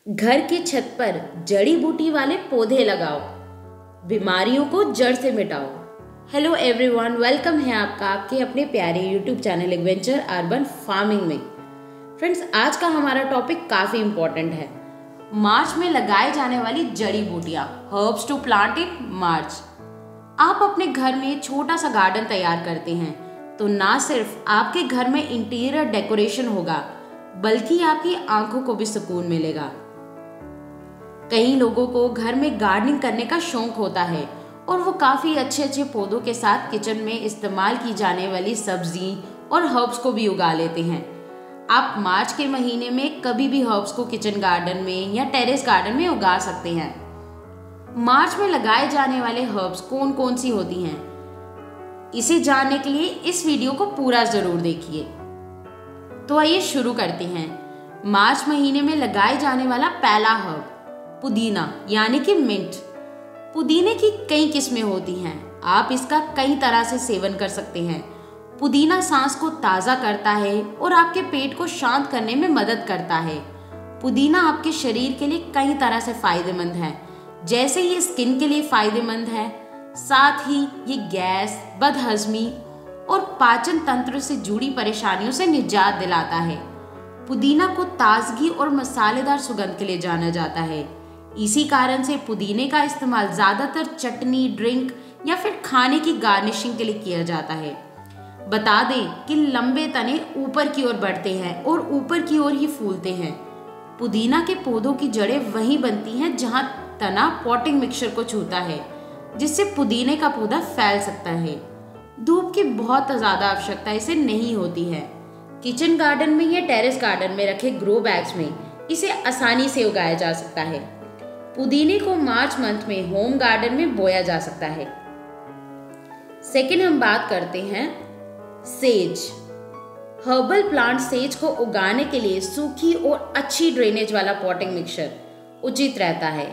घर के छत पर जड़ी बूटी वाले पौधे लगाओ, बीमारियों को जड़ से मिटाओ। हेलो एवरीवन, वेलकम है आपका आपके अपने प्यारे YouTube channel adventure urban farming में। फ्रेंड्स, आज का हमारा टॉपिक काफ़ी इम्पोर्टेंट है। मार्च में लगाए जाने वाली जड़ी बूटियाँ, हर्ब्स टू प्लांट इन मार्च। आप अपने घर में छोटा सा गार्डन तैयार करते हैं तो ना सिर्फ आपके घर में इंटीरियर डेकोरेशन होगा, बल्कि आपकी आंखों को भी सुकून मिलेगा। कई लोगों को घर में गार्डनिंग करने का शौक होता है और वो काफ़ी अच्छे अच्छे पौधों के साथ किचन में इस्तेमाल की जाने वाली सब्जी और हर्ब्स को भी उगा लेते हैं। आप मार्च के महीने में कभी भी हर्ब्स को किचन गार्डन में या टेरेस गार्डन में उगा सकते हैं। मार्च में लगाए जाने वाले हर्ब्स कौन कौन सी होती हैं, इसे जानने के लिए इस वीडियो को पूरा ज़रूर देखिए। तो आइए शुरू करते हैं। मार्च महीने में लगाए जाने वाला पहला हर्ब पुदीना यानी कि मिंट। पुदीने की कई किस्में होती हैं, आप इसका कई तरह से सेवन कर सकते हैं। पुदीना सांस को ताज़ा करता है और आपके पेट को शांत करने में मदद करता है। पुदीना आपके शरीर के लिए कई तरह से फायदेमंद है, जैसे ये स्किन के लिए फायदेमंद है, साथ ही ये गैस, बदहजमी और पाचन तंत्र से जुड़ी परेशानियों से निजात दिलाता है। पुदीना को ताजगी और मसालेदार सुगंध के लिए जाना जाता है। इसी कारण से पुदीने का इस्तेमाल ज़्यादातर चटनी, ड्रिंक या फिर खाने की गार्निशिंग के लिए किया जाता है। बता दें कि लंबे तने ऊपर की ओर बढ़ते हैं और ऊपर की ओर ही फूलते हैं। पुदीना के पौधों की जड़ें वहीं बनती हैं जहां तना पॉटिंग मिक्सचर को छूता है, जिससे पुदीने का पौधा फैल सकता है। धूप की बहुत ज़्यादा आवश्यकता इसे नहीं होती है। किचन गार्डन में या टेरेस गार्डन में रखे ग्रो बैग्स में इसे आसानी से उगाया जा सकता है। पुदीने को मार्च मंथ में होम गार्डन में बोया जा सकता है। सेकंड, हम बात करते हैं सेज। हर्बल प्लांट सेज को उगाने के लिए सूखी और अच्छी ड्रेनेज वाला पॉटिंग मिक्सचर उचित रहता है।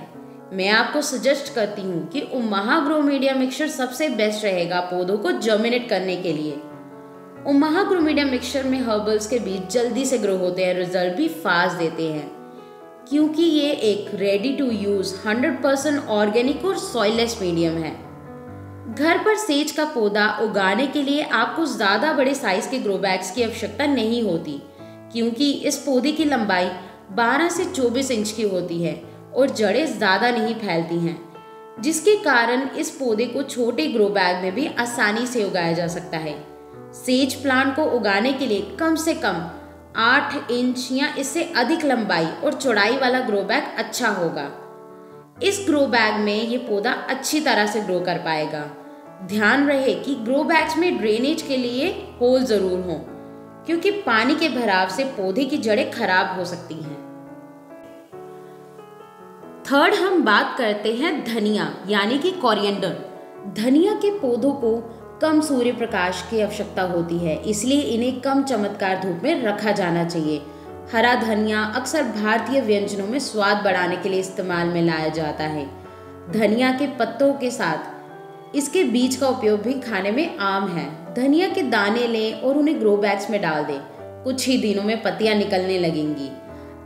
मैं आपको सजेस्ट करती हूँ कि ओमाहा ग्रो मीडिया मिक्सचर सबसे बेस्ट रहेगा पौधों को जर्मिनेट करने के लिए। ओमाहा ग्रो मीडिया मिक्सचर में हर्बल्स के बीज जल्दी से ग्रो होते हैं, रिजल्ट भी फास्ट देते हैं, क्योंकि ये एक रेडी टू यूज 100% ऑर्गेनिक और सॉइललेस मीडियम है। घर पर सेज का पौधा उगाने के लिए आपको ज़्यादा बड़े साइज के ग्रो बैग्स की आवश्यकता नहीं होती, क्योंकि इस पौधे की लंबाई 12 से 24 इंच की होती है और जड़ें ज़्यादा नहीं फैलती हैं, जिसके कारण इस पौधे को छोटे ग्रो बैग में भी आसानी से उगाया जा सकता है। सेज प्लांट को उगाने के लिए कम से कम 8 इंच या इससे अधिक लंबाई और चौड़ाई वाला ग्रो बैग अच्छा होगा। इस ग्रो बैग में ये पौधा अच्छी तरह से ग्रो कर पाएगा। ध्यान रहे कि ग्रो बैग्स में ड्रेनेज के लिए होल जरूर हो, क्योंकि पानी के भराव से पौधे की जड़ें खराब हो सकती हैं। थर्ड, हम बात करते हैं धनिया यानी कि कोरिएंडर। धनिया के पौधों को कम सूर्य प्रकाश की आवश्यकता होती है, इसलिए इन्हें कम चमत्कार धूप में रखा जाना चाहिए। हरा धनिया अक्सर भारतीय व्यंजनों में स्वाद बढ़ाने के लिए इस्तेमाल में लाया जाता है। धनिया के पत्तों के साथ इसके बीज का उपयोग भी खाने में आम है। धनिया के दाने लें और उन्हें ग्रो बैग्स में डाल दें। कुछ ही दिनों में पत्तियां निकलने लगेंगी।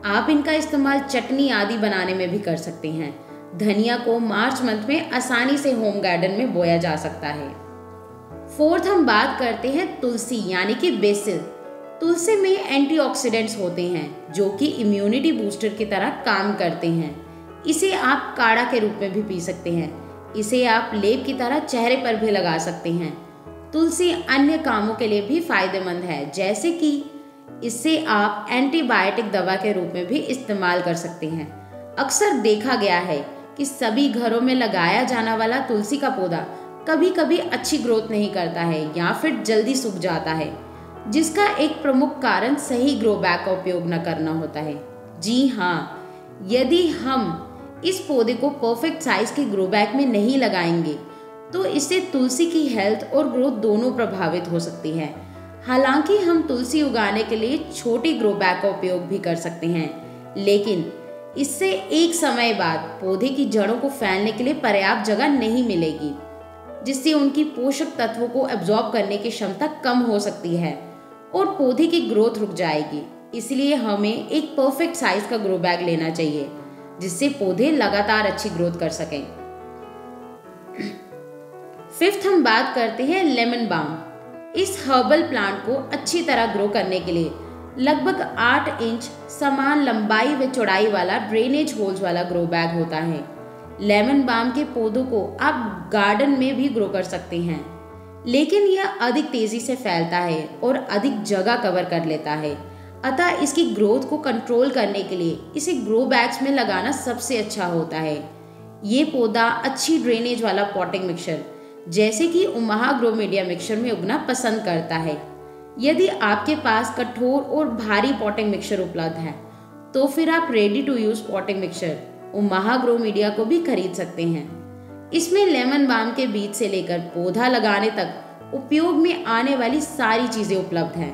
आप इनका इस्तेमाल चटनी आदि बनाने में भी कर सकते हैं। धनिया को मार्च मंथ में आसानी से होम गार्डन में बोया जा सकता है। फोर्थ, हम बात करते हैं तुलसी यानी कि बेसिल। तुलसी में एंटीऑक्सीडेंट्स होते हैं जो कि इम्यूनिटी बूस्टर की तरह काम करते हैं। इसे आप काढ़ा के रूप में भी पी सकते हैं। इसे आप लेप की तरह चेहरे पर भी लगा सकते हैं। तुलसी अन्य कामों के लिए भी फायदेमंद है, जैसे कि इससे आप एंटीबायोटिक दवा के रूप में भी इस्तेमाल कर सकते हैं। अक्सर देखा गया है कि सभी घरों में लगाया जाने वाला तुलसी का पौधा कभी कभी अच्छी ग्रोथ नहीं करता है या फिर जल्दी सूख जाता है, जिसका एक प्रमुख कारण सही ग्रो बैग का उपयोग न करना होता है। जी हाँ, यदि हम इस पौधे को परफेक्ट साइज के ग्रो बैग में नहीं लगाएंगे तो इससे तुलसी की हेल्थ और ग्रोथ दोनों प्रभावित हो सकती है। हालांकि हम तुलसी उगाने के लिए छोटी ग्रो बैग का उपयोग भी कर सकते हैं, लेकिन इससे एक समय बाद पौधे की जड़ों को फैलने के लिए पर्याप्त जगह नहीं मिलेगी, जिससे उनकी पोषक तत्वों को एब्जॉर्ब करने की क्षमता कम हो सकती है और पौधे की ग्रोथ रुक जाएगी। इसलिए हमें एक परफेक्ट साइज का ग्रो बैग लेना चाहिए जिससे पौधे लगातार अच्छी ग्रोथ कर सकें। फिफ्थ हम बात करते हैं लेमन बाम। इस हर्बल प्लांट को अच्छी तरह ग्रो करने के लिए लगभग 8 इंच समान लंबाई व चौड़ाई वाला ड्रेनेज होल्स वाला ग्रो बैग होता है। लेमन बाम के पौधों को आप गार्डन में भी ग्रो कर सकते हैं, लेकिन यह अधिक तेजी से फैलता है और अधिक जगह कवर कर लेता है। अतः इसकी ग्रोथ को कंट्रोल करने के लिए इसे ग्रो बैग्स में लगाना सबसे अच्छा होता है। ये पौधा अच्छी ड्रेनेज वाला पॉटिंग मिक्सचर जैसे कि ओमाहा ग्रो मीडिया मिक्सचर में उगना पसंद करता है। यदि आपके पास कठोर और भारी पॉटिंग मिक्सचर उपलब्ध है तो फिर आप ready to use potting mixture ओमाहा ग्रो मीडिया को भी खरीद सकते हैं। इसमें लेमन बाम के बीज से लेकर पौधा लगाने तक उपयोग में आने वाली सारी चीजें उपलब्ध हैं।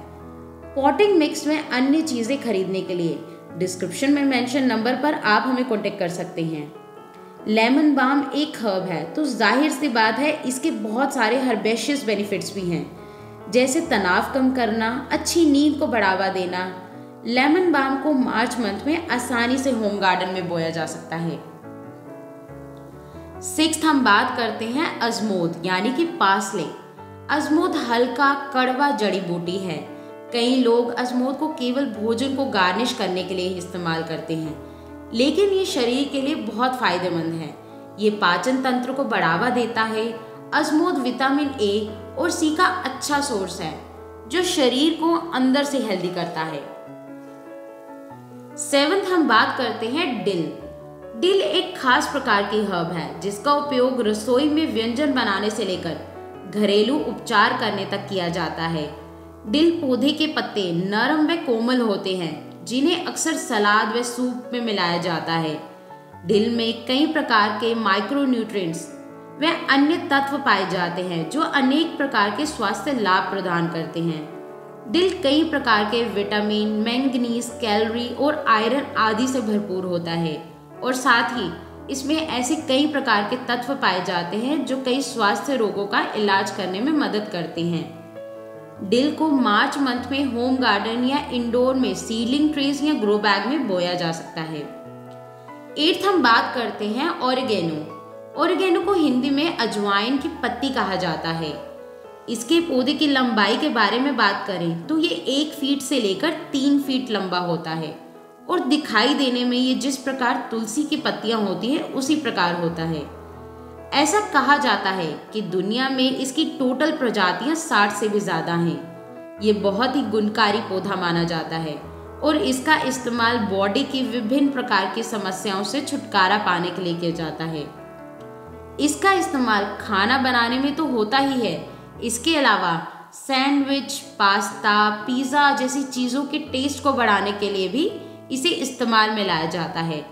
पॉटिंग मिक्स में अन्य चीजें खरीदने के लिए डिस्क्रिप्शन में मेंशन नंबर पर आप हमें कांटेक्ट कर सकते हैं। लेमन बाम एक हर्ब है तो जाहिर सी बात है इसके बहुत सारे हर्बेशियस बेनिफिट्स भी हैं, जैसे तनाव कम करना, अच्छी नींद को बढ़ावा देना। लेमन बाम को मार्च मंथ में आसानी से होम गार्डन में बोया जा सकता है। सिक्स्थ हम बात करते हैं अजमोद यानी कि पार्सले। अजमोद हल्का कड़वा जड़ी बूटी है। कई लोग अजमोद को केवल भोजन को गार्निश करने के लिए ही इस्तेमाल करते हैं, लेकिन ये शरीर के लिए बहुत फायदेमंद है। ये पाचन तंत्र को बढ़ावा देता है। अजमोद विटामिन ए और सी का अच्छा सोर्स है जो शरीर को अंदर से हेल्दी करता है। सेवंथ हम बात करते हैं डिल। डिल एक खास प्रकार की हर्ब है जिसका उपयोग रसोई में व्यंजन बनाने से लेकर घरेलू उपचार करने तक किया जाता है। डिल पौधे के पत्ते नरम व कोमल होते हैं जिन्हें अक्सर सलाद व सूप में मिलाया जाता है। डिल में कई प्रकार के माइक्रोन्यूट्रिएंट्स व अन्य तत्व पाए जाते हैं जो अनेक प्रकार के स्वास्थ्य लाभ प्रदान करते हैं। डिल कई प्रकार के विटामिन, मैंगनीज, कैलोरी और आयरन आदि से भरपूर होता है और साथ ही इसमें ऐसे कई प्रकार के तत्व पाए जाते हैं जो कई स्वास्थ्य रोगों का इलाज करने में मदद करते हैं। डिल को मार्च मंथ में होम गार्डन या इंडोर में सीडलिंग ट्रेस या ग्रो बैग में बोया जा सकता है। एट्थ हम बात करते हैं ऑरिगेनो। ऑरिगेनो को हिंदी में अजवाइन की पत्ती कहा जाता है। इसके पौधे की लंबाई के बारे में बात करें तो ये 1 फीट से लेकर 3 फीट लंबा होता है और दिखाई देने में ये जिस प्रकार तुलसी की पत्तियां होती हैं उसी प्रकार होता है। ऐसा कहा जाता है कि दुनिया में इसकी टोटल प्रजातियां 60 से भी ज्यादा हैं। ये बहुत ही गुणकारी पौधा माना जाता है और इसका इस्तेमाल बॉडी की विभिन्न प्रकार की समस्याओं से छुटकारा पाने के लिए किया जाता है। इसका इस्तेमाल खाना बनाने में तो होता ही है, इसके अलावा सैंडविच, पास्ता, पिज़्ज़ा जैसी चीज़ों के टेस्ट को बढ़ाने के लिए भी इसे इस्तेमाल में लाया जाता है।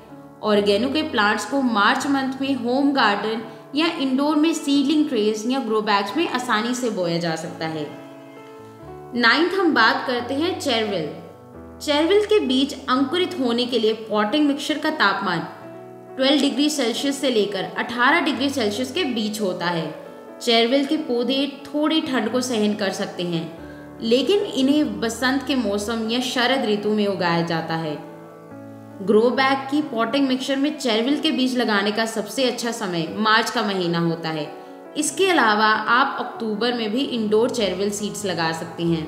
ऑर्गेनो के प्लांट्स को मार्च मंथ में होम गार्डन या इंडोर में सीडलिंग ट्रेस या ग्रो बैग्स में आसानी से बोया जा सकता है। 9th हम बात करते हैं चेरविल। चेरविल के बीज अंकुरित होने के लिए पॉटिंग मिक्सचर का तापमान 12 डिग्री सेल्सियस से लेकर 18 डिग्री सेल्सियस के बीच होता है। चेरविल के पौधे थोड़ी ठंड को सहन कर सकते हैं, लेकिन इन्हें बसंत के मौसम या शरद ऋतु में उगाया जाता है। ग्रो बैग की पॉटिंग मिक्सचर में चेरविल के बीज लगाने का सबसे अच्छा समय मार्च का महीना होता है। इसके अलावा आप अक्टूबर में भी इंडोर चेरविल सीड्स लगा सकते हैं।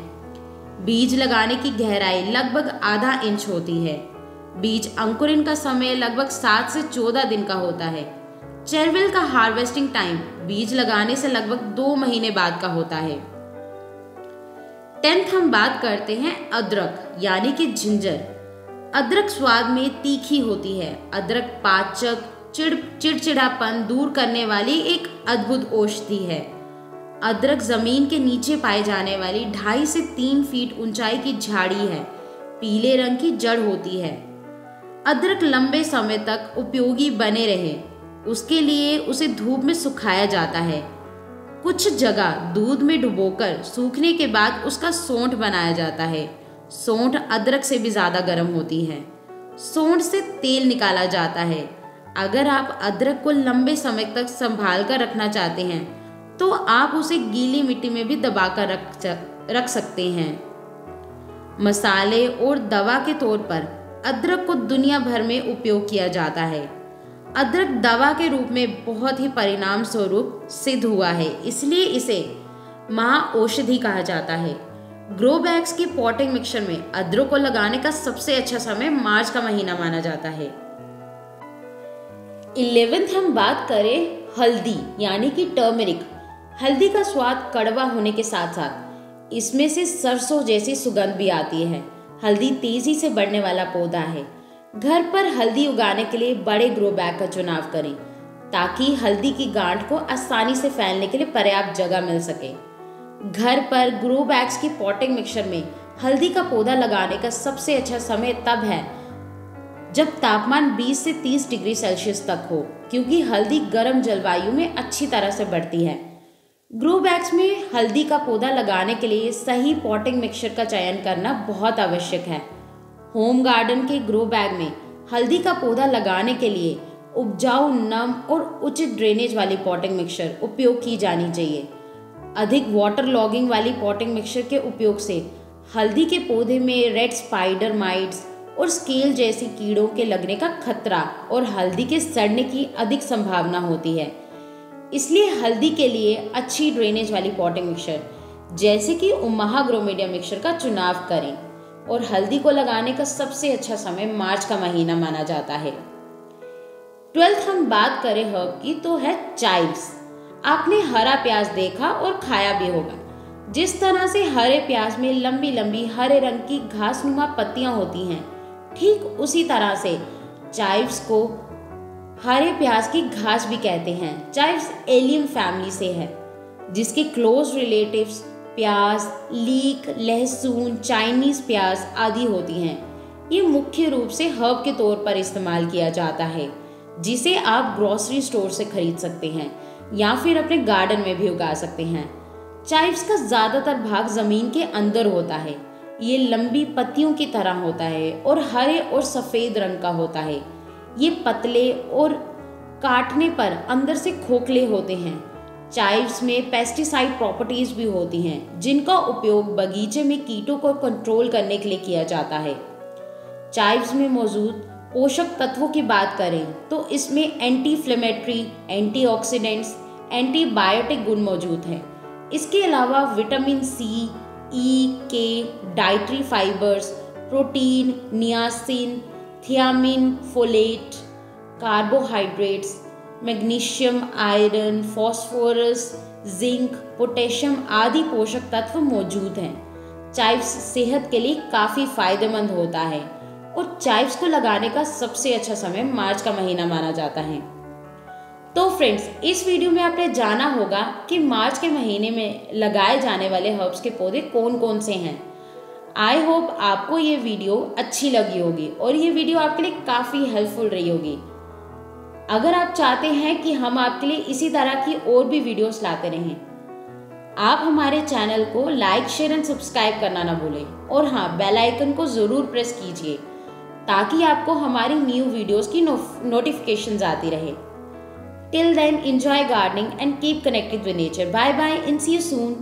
बीज लगाने की गहराई लगभग आधा इंच होती है। बीज अंकुरण का समय लगभग 7 से 14 दिन का होता है। चेरविल का हार्वेस्टिंग टाइम बीज लगाने से लगभग 2 महीने बाद का होता है। 10th हम बात करते हैं अदरक यानी कि जिंजर। अदरक स्वाद में तीखी होती है। अदरक पाचक, चिड़चिड़ापन दूर करने वाली एक अद्भुत औषधि है। अदरक जमीन के नीचे पाए जाने वाली 2.5 से 3 फीट ऊंचाई की झाड़ी है। पीले रंग की जड़ होती है। अदरक लंबे समय तक उपयोगी बने रहे उसके लिए उसे धूप में सुखाया जाता है। कुछ जगह दूध में डुबोकर सूखने के बाद उसका सौंठ बनाया जाता है। सौंठ अदरक से भी ज़्यादा गर्म होती है। सौंठ से तेल निकाला जाता है। अगर आप अदरक को लंबे समय तक संभाल कर रखना चाहते हैं तो आप उसे गीली मिट्टी में भी दबाकर रख सकते हैं। मसाले और दवा के तौर पर अदरक को दुनिया भर में उपयोग किया जाता है। अदरक दवा के रूप में बहुत ही परिणाम स्वरूप सिद्ध हुआ है, इसलिए इसे महाऔषधि कहा जाता है। ग्रो बैग्स की पॉटिंग मिक्सचर में अदरक को लगाने का सबसे अच्छा समय मार्च का महीना माना जाता है। 11th हम बात करें हल्दी यानी कि टर्मरिक। हल्दी का स्वाद कड़वा होने के साथ साथ इसमें से सरसों जैसी सुगंध भी आती है। हल्दी तेजी से बढ़ने वाला पौधा है। घर पर हल्दी उगाने के लिए बड़े ग्रो बैग का चुनाव करें ताकि हल्दी की गांठ को आसानी से फैलने के लिए पर्याप्त जगह मिल सके। घर पर ग्रो बैग्स की पॉटिंग मिक्सचर में हल्दी का पौधा लगाने का सबसे अच्छा समय तब है जब तापमान 20 से 30 डिग्री सेल्सियस तक हो, क्योंकि हल्दी गर्म जलवायु में अच्छी तरह से बढ़ती है। ग्रो बैग्स में हल्दी का पौधा लगाने के लिए सही पॉटिंग मिक्सचर का चयन करना बहुत आवश्यक है। होम गार्डन के ग्रो बैग में हल्दी का पौधा लगाने के लिए उपजाऊ, नम और उचित ड्रेनेज वाली पॉटिंग मिक्सचर उपयोग की जानी चाहिए। अधिक वाटर लॉगिंग वाली पॉटिंग मिक्सचर के उपयोग से हल्दी के पौधे में रेड स्पाइडर माइट्स और स्केल जैसी कीड़ों के लगने का खतरा और हल्दी के सड़ने की अधिक संभावना होती है। इसलिए हल्दी के लिए अच्छी ड्रेनेज वाली पॉटिंग मिक्सचर जैसे कि ओमाहा ग्रोमेडिया मिक्सचर का चुनाव करें। और हल्दी को लगाने का सबसे अच्छा समय मार्च का महीना माना जाता है। 12th हम बात करें हर्ब की तो है चाइव्स। आपने हरा प्याज देखा और खाया भी होगा। जिस तरह से हरे प्याज में लंबी लंबी हरे रंग की घासनुमा पत्तियां होती हैं, ठीक उसी तरह से चाइव्स को हरे प्याज की घास भी कहते हैं। चाइव्स एलियम फैमिली से है, जिसके क्लोज रिलेटिव्स प्याज, लीक, लहसुन, चाइनीज प्याज आदि होती हैं। ये मुख्य रूप से हर्ब के तौर पर इस्तेमाल किया जाता है, जिसे आप ग्रोसरी स्टोर से खरीद सकते हैं या फिर अपने गार्डन में भी उगा सकते हैं। चाइव्स का ज़्यादातर भाग ज़मीन के अंदर होता है। ये लंबी पत्तियों की तरह होता है और हरे और सफ़ेद रंग का होता है। ये पतले और काटने पर अंदर से खोखले होते हैं। चाइव्स में पेस्टिसाइड प्रॉपर्टीज भी होती हैं, जिनका उपयोग बगीचे में कीटों को कंट्रोल करने के लिए किया जाता है। चाइव्स में मौजूद पोषक तत्वों की बात करें तो इसमें एंटी इन्फ्लेमेटरी, एंटीऑक्सीडेंट्स, एंटीबायोटिक गुण मौजूद हैं। इसके अलावा विटामिन सी, ई, के, dietary fibres, protein, niacin, thiamine, folate, carbohydrates, magnesium, iron, phosphorus, zinc, potassium आदि पोषक तत्व मौजूद हैं। चाइव्स सेहत के लिए काफ़ी फायदेमंद होता है और चाइव्स को लगाने का सबसे अच्छा समय मार्च का महीना माना जाता है। तो फ्रेंड्स, इस वीडियो में आपने जाना होगा कि मार्च के महीने में लगाए जाने वाले हर्ब्स के पौधे कौन कौन से हैं। आई होप आपको ये वीडियो अच्छी लगी होगी और ये वीडियो आपके लिए काफ़ी हेल्पफुल रही होगी। अगर आप चाहते हैं कि हम आपके लिए इसी तरह की और भी वीडियोस लाते रहें, आप हमारे चैनल को लाइक, शेयर एंड सब्सक्राइब करना ना भूलें और हाँ, बेल आइकन को ज़रूर प्रेस कीजिए ताकि आपको हमारी न्यू वीडियोस की नोटिफिकेशंस आती रहे। Till then, enjoy gardening and keep connected with nature. Bye bye and see you soon.